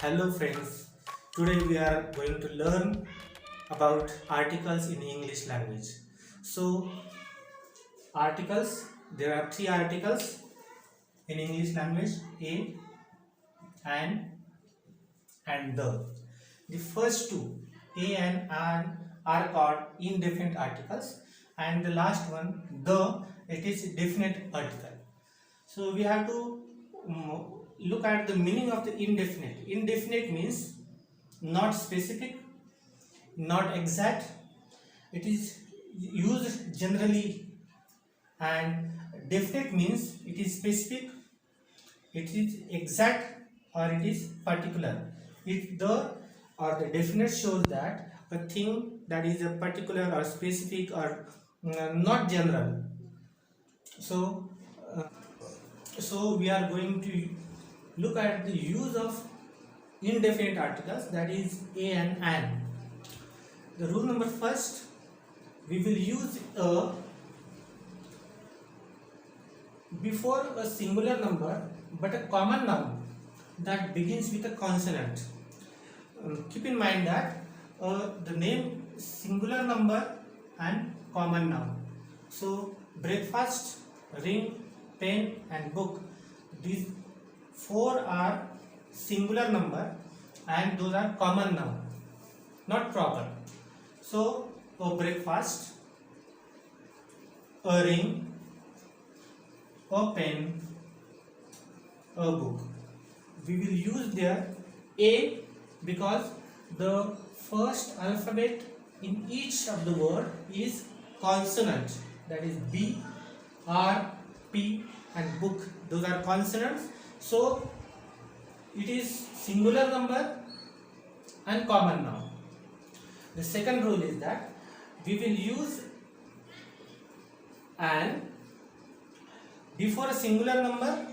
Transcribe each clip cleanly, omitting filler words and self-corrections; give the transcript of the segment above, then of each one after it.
Hello friends, today we are going to learn about articles in English language. So articles, there are three articles in English language: a, an, and the. The first two, a and an, are called indefinite articles, and the last one, the, it is definite article. So we have to look at the meaning of the indefinite. Indefinite means not specific, not exact. It is used generally, and definite means it is specific, it is exact, or it is particular. If the or the definite shows that a thing that is a particular or specific or not general. So uh, so we are going to look at the use of indefinite articles, that is a and an. The rule number first, we will use a before a singular number but a common noun that begins with a consonant. Keep in mind that the name singular number and common noun. So breakfast, ring, pen and book, these four are singular number and those are common noun, not proper. So a breakfast, a ring, a pen, a book. We will use there A because the first alphabet in each of the word is consonant, that is B, R, P and book. Those are consonants. So it is singular number and common noun. The second rule is that we will use an before a singular number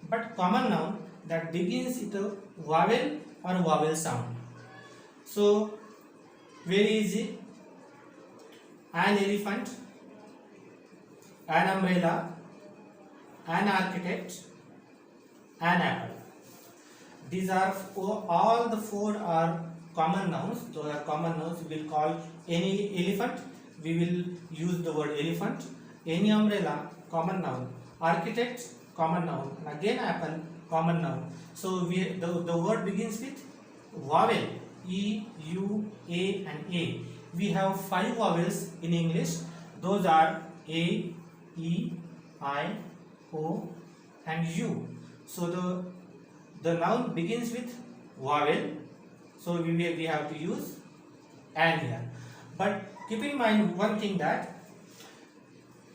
but common noun that begins with a vowel or vowel sound. So very easy: an elephant, an umbrella, an architect, an apple. These are all the four are common nouns. Those are common nouns. We will call any elephant, we will use the word elephant. Any umbrella, common noun. Architect, common noun. And again apple, common noun. So the word begins with vowel: E, U, A and A. We have 5 vowels in English. Those are A, E, I, O and U. So the noun begins with vowel. So we have to use an here. But keep in mind one thing, that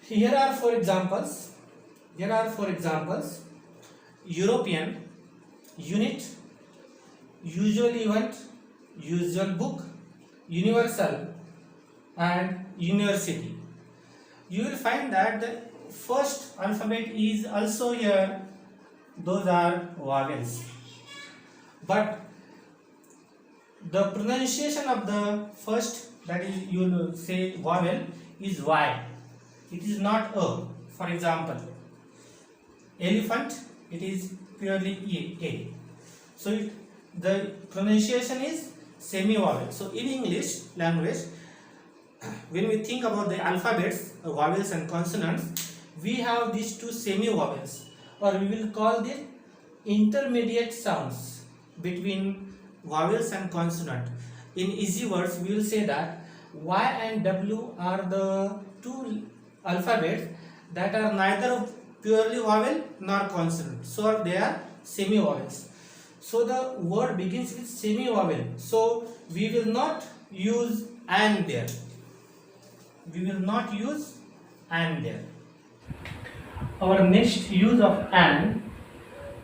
here are for examples. European, unit, usual event, usual book, universal and university. You will find that the first alphabet is also here. Those are vowels, but the pronunciation of the first, that is you will say vowel, is Y. It is not A. For example, elephant, it is purely A. So the pronunciation is semi-vowel. So in English language, when we think about the alphabets, vowels and consonants, we have these two semi-vowels, or we will call the intermediate sounds between vowels and consonant. In easy words, we will say that Y and W are the two alphabets that are neither purely vowel nor consonant, so they are semi vowels. So the word begins with semi vowel, so we will not use an there. Our next use of an,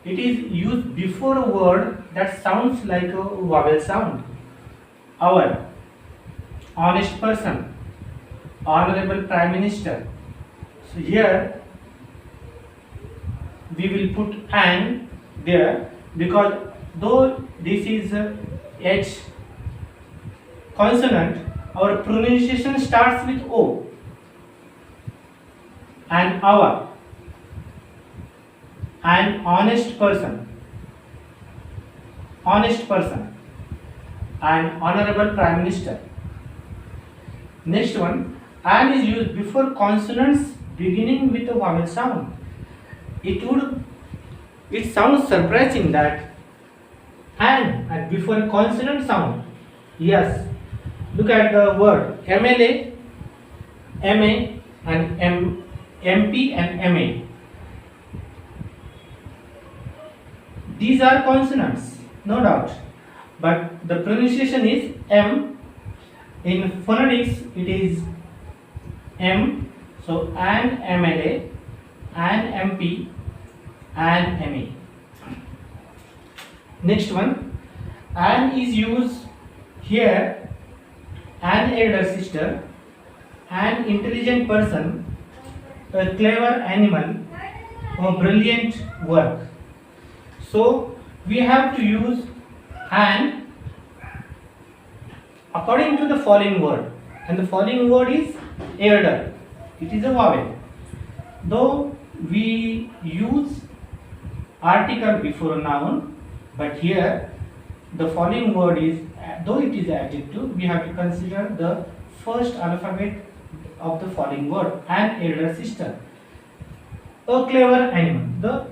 it is used before a word that sounds like a vowel sound. Our, honest person, honorable prime minister. So here we will put an there because though this is a H consonant, our pronunciation starts with O. And our, an honest person, honest person, and honorable prime minister. Next one, and is used before consonants beginning with a vowel sound. It sounds surprising that and before a consonant sound. Yes, look at the word MLA, MA, and MP and MA. These are consonants, no doubt, but the pronunciation is M. In phonetics, it is M. So and MLA, and MP, and MA. Next one, and is used here, an elder sister, an intelligent person, a clever animal, a brilliant work. So we have to use an according to the following word, and the following word is elder. It is a vowel. Though we use article before noun, but here the following word is, though it is adjective, we have to consider the first alphabet of the following word, an elder sister, a clever animal. The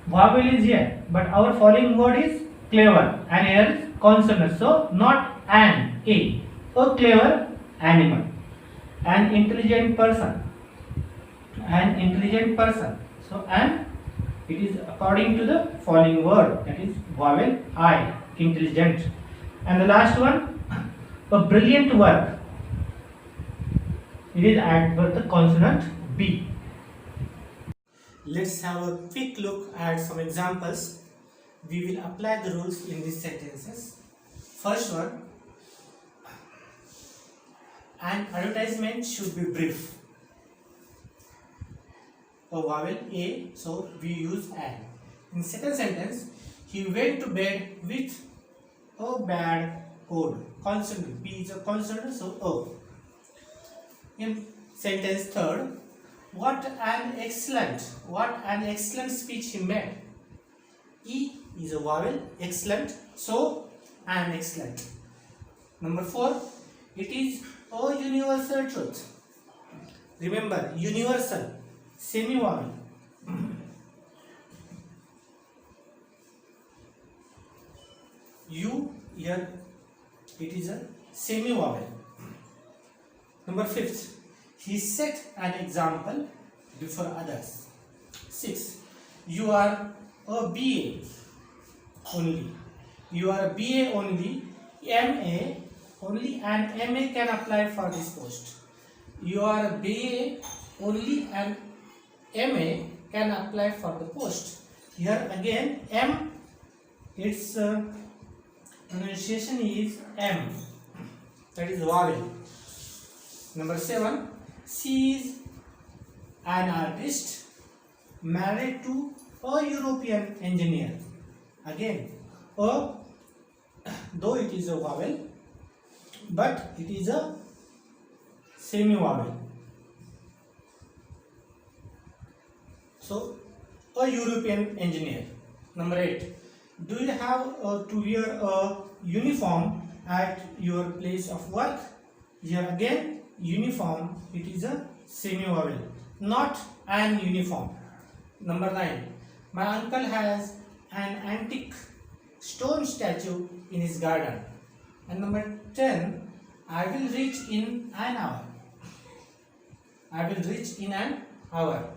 vowel is here, but our following word is clever, and here is consonant, so not an, a clever animal, an intelligent person, so and it is according to the following word, that is vowel I, intelligent. And the last one, a brilliant work, it is added with the consonant B. Let's have a quick look at some examples. We will apply the rules in these sentences. First one, an advertisement should be brief. A vowel A, so we use an. In second sentence, he went to bed with a bad cold. Consonant, B is a consonant, so O. In sentence third, what an excellent speech he made. E is a vowel, excellent, so an excellent. Number 4, it is a universal truth. Remember, universal, semi-vowel. U here, it is a semi-vowel. Number 5, he set an example before others. 6, you are a BA only. You are a BA only, MA only, and MA can apply for this post. You are a BA only, and MA can apply for the post. Here again, M, its pronunciation is M, that is vowel. Number 7, she is an artist married to a European engineer. Again, a, though it is a vowel, but it is a semi-vowel. So, a European engineer. Number 8, do you have to wear a uniform at your place of work? Here again, uniform, it is a semi-vowel, not an uniform. Number 9, my uncle has an antique stone statue in his garden. And number 10, I will reach in an hour. I will reach in an hour.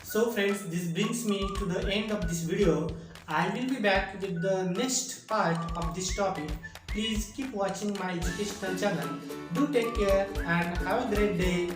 So friends, this brings me to the end of this video. I will be back with the next part of this topic. Please keep watching my educational channel. Do take care and have a great day.